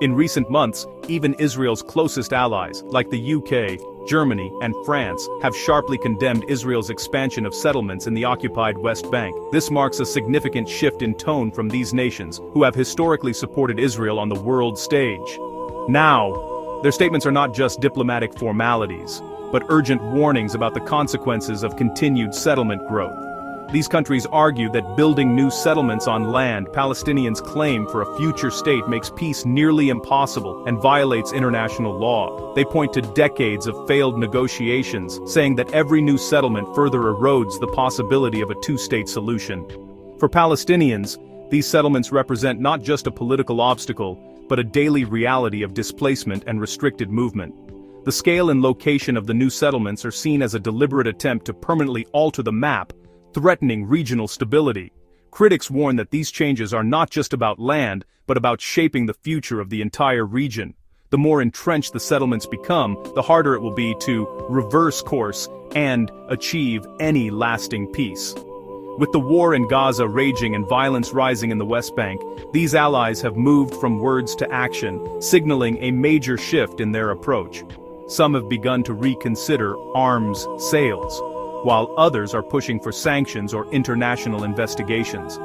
In recent months, even Israel's closest allies, like the UK, Germany, and France, have sharply condemned Israel's expansion of settlements in the occupied West Bank. This marks a significant shift in tone from these nations, who have historically supported Israel on the world stage. Now, their statements are not just diplomatic formalities, but urgent warnings about the consequences of continued settlement growth. These countries argue that building new settlements on land Palestinians claim for a future state makes peace nearly impossible and violates international law. They point to decades of failed negotiations, saying that every new settlement further erodes the possibility of a two-state solution. For Palestinians, these settlements represent not just a political obstacle, but a daily reality of displacement and restricted movement. The scale and location of the new settlements are seen as a deliberate attempt to permanently alter the map, threatening regional stability. Critics warn that these changes are not just about land, but about shaping the future of the entire region. The more entrenched the settlements become, the harder it will be to reverse course and achieve any lasting peace. With the war in Gaza raging and violence rising in the West Bank, these allies have moved from words to action, signaling a major shift in their approach. Some have begun to reconsider arms sales, while others are pushing for sanctions or international investigations.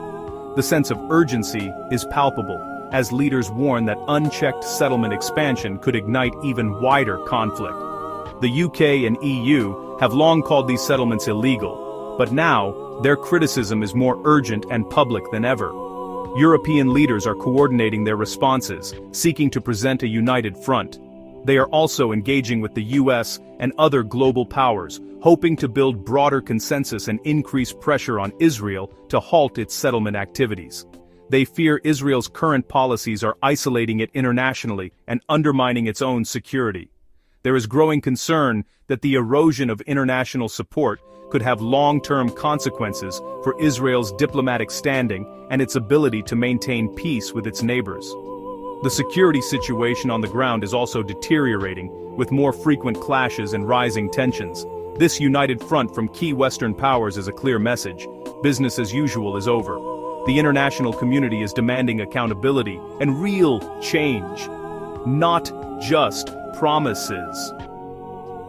The sense of urgency is palpable, as leaders warn that unchecked settlement expansion could ignite even wider conflict. The UK and EU have long called these settlements illegal, but now, their criticism is more urgent and public than ever. European leaders are coordinating their responses, seeking to present a united front. They are also engaging with the US and other global powers, hoping to build broader consensus and increase pressure on Israel to halt its settlement activities. They fear Israel's current policies are isolating it internationally and undermining its own security. There is growing concern that the erosion of international support could have long-term consequences for Israel's diplomatic standing and its ability to maintain peace with its neighbors. The security situation on the ground is also deteriorating, with more frequent clashes and rising tensions. This united front from key Western powers is a clear message. Business as usual is over. The international community is demanding accountability and real change, not just promises.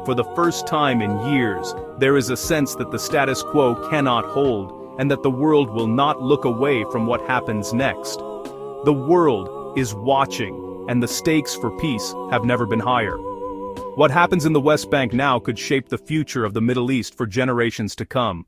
For the first time in years, there is a sense that the status quo cannot hold, and that the world will not look away from what happens next. The world is watching, and the stakes for peace have never been higher. What happens in the West Bank now could shape the future of the Middle East for generations to come.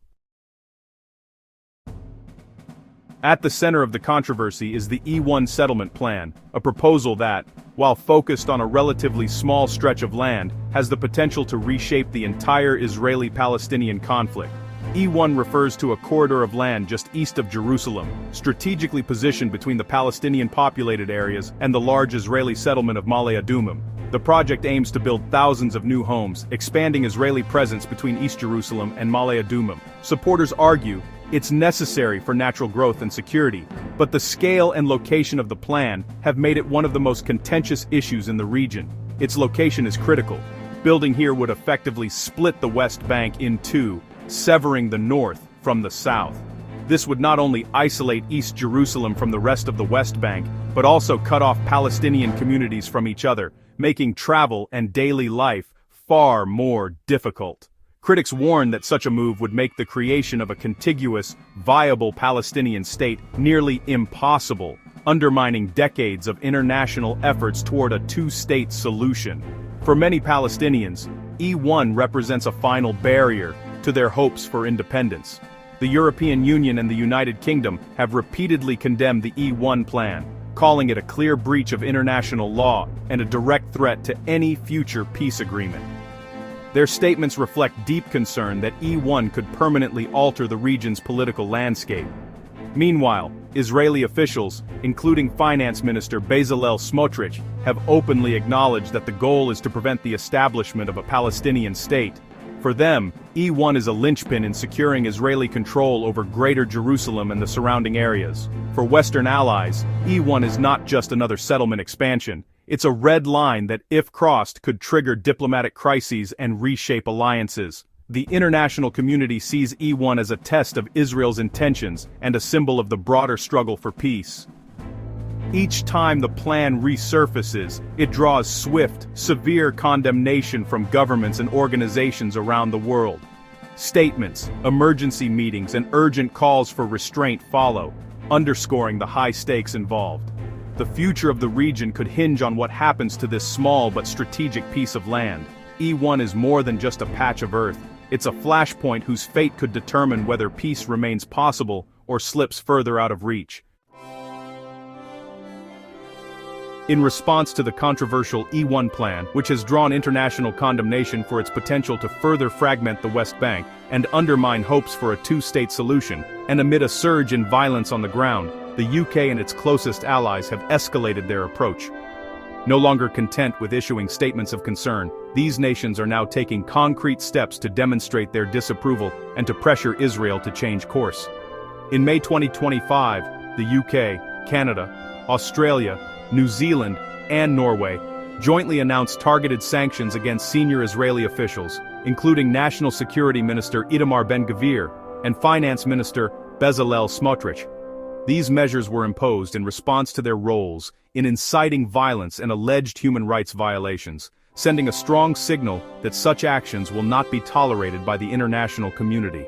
At the center of the controversy is the E1 settlement plan, a proposal that, while focused on a relatively small stretch of land, has the potential to reshape the entire Israeli-Palestinian conflict. E1 refers to a corridor of land just east of Jerusalem, strategically positioned between the Palestinian populated areas and the large Israeli settlement of Ma'ale Adumim. The project aims to build thousands of new homes, expanding Israeli presence between East Jerusalem and Ma'ale Adumim. Supporters argue it's necessary for natural growth and security, but the scale and location of the plan have made it one of the most contentious issues in the region. Its location is critical. Building here would effectively split the West Bank in two, severing the north from the south. This would not only isolate East Jerusalem from the rest of the West Bank, but also cut off Palestinian communities from each other, making travel and daily life far more difficult. Critics warn that such a move would make the creation of a contiguous, viable Palestinian state nearly impossible, undermining decades of international efforts toward a two-state solution. For many Palestinians, E1 represents a final barrier to their hopes for independence. The European Union and the United Kingdom have repeatedly condemned the E1 plan, calling it a clear breach of international law and a direct threat to any future peace agreement. Their statements reflect deep concern that E1 could permanently alter the region's political landscape. Meanwhile, Israeli officials, including Finance Minister Bezalel Smotrich, have openly acknowledged that the goal is to prevent the establishment of a Palestinian state. For them, E1 is a linchpin in securing Israeli control over Greater Jerusalem and the surrounding areas. For Western allies, E1 is not just another settlement expansion. It's a red line that, if crossed, could trigger diplomatic crises and reshape alliances. The international community sees E1 as a test of Israel's intentions and a symbol of the broader struggle for peace. Each time the plan resurfaces, it draws swift, severe condemnation from governments and organizations around the world. Statements, emergency meetings, and urgent calls for restraint follow, underscoring the high stakes involved. The future of the region could hinge on what happens to this small but strategic piece of land. E1 is more than just a patch of earth. It's a flashpoint whose fate could determine whether peace remains possible or slips further out of reach. In response to the controversial E1 plan, which has drawn international condemnation for its potential to further fragment the West Bank and undermine hopes for a two-state solution, and amid a surge in violence on the ground, the UK and its closest allies have escalated their approach. No longer content with issuing statements of concern, these nations are now taking concrete steps to demonstrate their disapproval and to pressure Israel to change course. In May 2025, the UK, Canada, Australia, New Zealand, and Norway jointly announced targeted sanctions against senior Israeli officials, including National Security Minister Itamar Ben-Gvir and Finance Minister Bezalel Smotrich. These measures were imposed in response to their roles in inciting violence and alleged human rights violations, sending a strong signal that such actions will not be tolerated by the international community.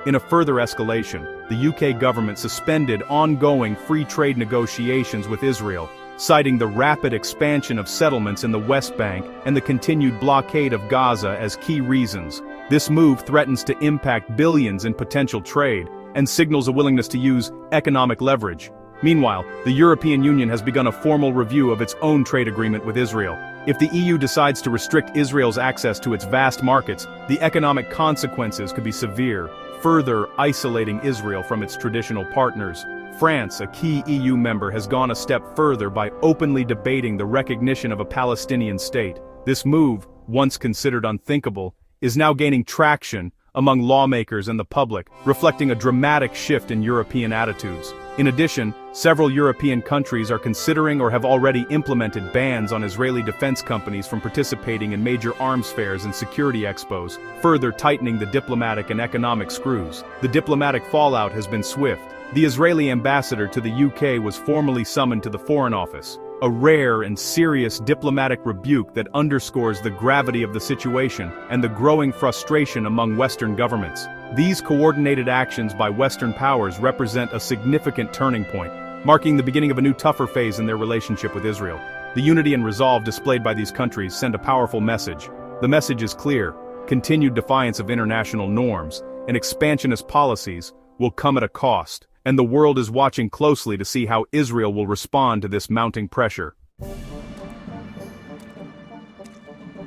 In a further escalation, the UK government suspended ongoing free trade negotiations with Israel, citing the rapid expansion of settlements in the West Bank and the continued blockade of Gaza as key reasons. This move threatens to impact billions in potential trade and signals a willingness to use economic leverage. Meanwhile, the European Union has begun a formal review of its own trade agreement with Israel. If the EU decides to restrict Israel's access to its vast markets, the economic consequences could be severe, further isolating Israel from its traditional partners. France, a key EU member, has gone a step further by openly debating the recognition of a Palestinian state. This move, once considered unthinkable, is now gaining traction among lawmakers and the public, reflecting a dramatic shift in European attitudes. In addition, several European countries are considering or have already implemented bans on Israeli defense companies from participating in major arms fairs and security expos, further tightening the diplomatic and economic screws. The diplomatic fallout has been swift. The Israeli ambassador to the UK was formally summoned to the Foreign Office, a rare and serious diplomatic rebuke that underscores the gravity of the situation and the growing frustration among Western governments. These coordinated actions by Western powers represent a significant turning point, marking the beginning of a new tougher phase in their relationship with Israel. The unity and resolve displayed by these countries send a powerful message. The message is clear: continued defiance of international norms and expansionist policies will come at a cost, and the world is watching closely to see how Israel will respond to this mounting pressure.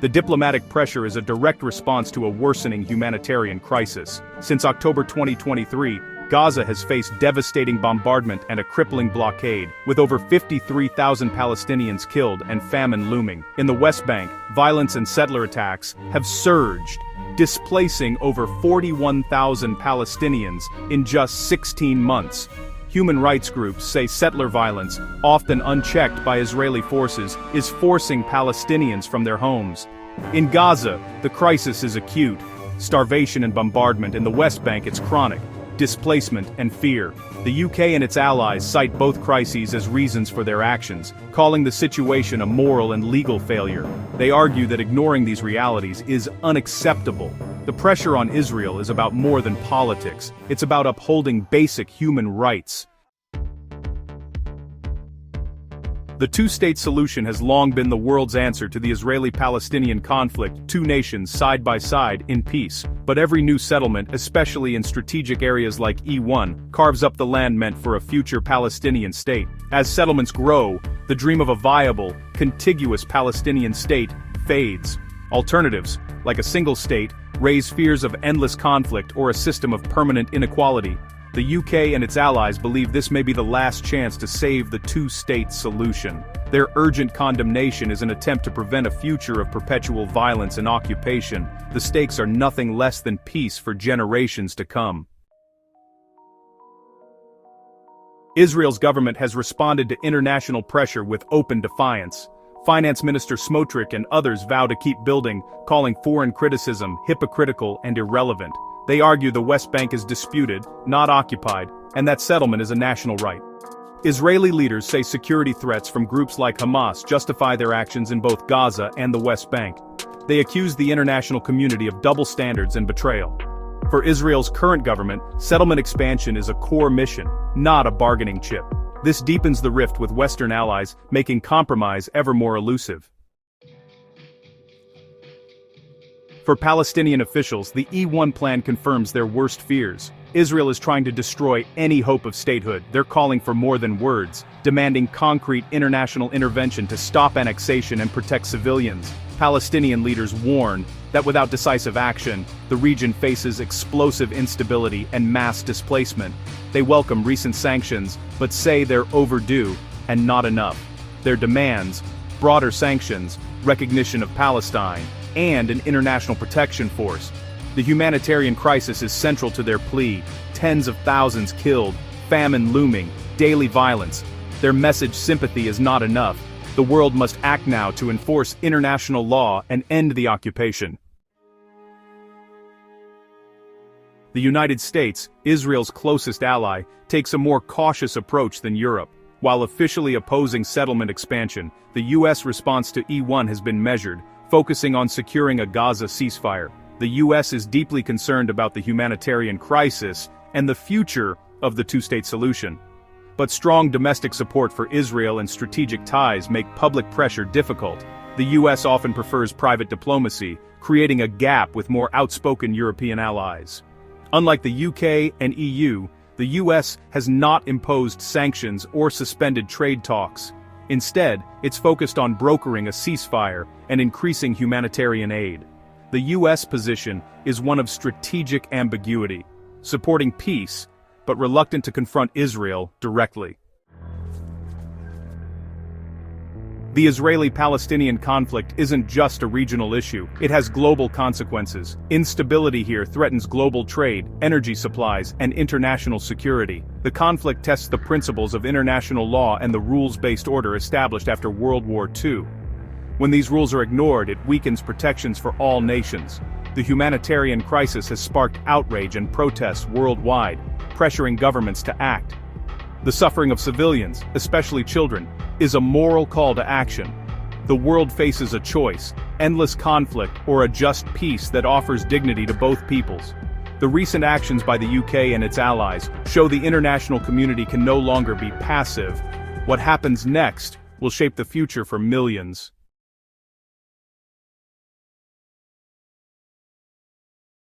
The diplomatic pressure is a direct response to a worsening humanitarian crisis. Since October 2023, Gaza has faced devastating bombardment and a crippling blockade, with over 53,000 Palestinians killed and famine looming. In the West Bank, violence and settler attacks have surged, displacing over 41,000 Palestinians in just 16 months. Human rights groups say settler violence, often unchecked by Israeli forces, is forcing Palestinians from their homes. In Gaza, the crisis is acute. Starvation and bombardment. In the West Bank, it's chronic. Displacement and fear. The UK and its allies cite both crises as reasons for their actions, calling the situation a moral and legal failure. They argue that ignoring these realities is unacceptable. The pressure on Israel is about more than politics. It's about upholding basic human rights. The two-state solution has long been the world's answer to the Israeli-Palestinian conflict, two nations side by side in peace. But every new settlement, especially in strategic areas like E1, carves up the land meant for a future Palestinian state. As settlements grow, the dream of a viable, contiguous Palestinian state fades. Alternatives, like a single state, raise fears of endless conflict or a system of permanent inequality. The UK and its allies believe this may be the last chance to save the two-state solution. Their urgent condemnation is an attempt to prevent a future of perpetual violence and occupation. The stakes are nothing less than peace for generations to come. Israel's government has responded to international pressure with open defiance. Finance Minister Smotrich and others vow to keep building, calling foreign criticism hypocritical and irrelevant. They argue the West Bank is disputed, not occupied, and that settlement is a national right. Israeli leaders say security threats from groups like Hamas justify their actions in both Gaza and the West Bank. They accuse the international community of double standards and betrayal. For Israel's current government, settlement expansion is a core mission, not a bargaining chip. This deepens the rift with Western allies, making compromise ever more elusive. For Palestinian officials, the E1 plan confirms their worst fears. Israel is trying to destroy any hope of statehood. They're calling for more than words, demanding concrete international intervention to stop annexation and protect civilians. Palestinian leaders warn that without decisive action, the region faces explosive instability and mass displacement. They welcome recent sanctions, but say they're overdue and not enough. Their demands: broader sanctions, recognition of Palestine, and an international protection force. The humanitarian crisis is central to their plea: tens of thousands killed, famine looming, daily violence. Their message: sympathy is not enough. The world must act now to enforce international law and end the occupation. The United States, Israel's closest ally, takes a more cautious approach than Europe. While officially opposing settlement expansion, the U.S. response to E1 has been measured, focusing on securing a Gaza ceasefire. The U.S. is deeply concerned about the humanitarian crisis and the future of the two-state solution. But strong domestic support for Israel and strategic ties make public pressure difficult. The U.S. often prefers private diplomacy, creating a gap with more outspoken European allies. Unlike the UK and EU, the U.S. has not imposed sanctions or suspended trade talks. Instead, it's focused on brokering a ceasefire and increasing humanitarian aid. The U.S. position is one of strategic ambiguity, supporting peace, but reluctant to confront Israel directly. The Israeli-Palestinian conflict isn't just a regional issue, it has global consequences. Instability here threatens global trade, energy supplies, and international security. The conflict tests the principles of international law and the rules-based order established after World War II. When these rules are ignored, it weakens protections for all nations. The humanitarian crisis has sparked outrage and protests worldwide, pressuring governments to act. The suffering of civilians, especially children, is a moral call to action. The world faces a choice: endless conflict or a just peace that offers dignity to both peoples. The recent actions by the UK and its allies show the international community can no longer be passive. What happens next will shape the future for millions.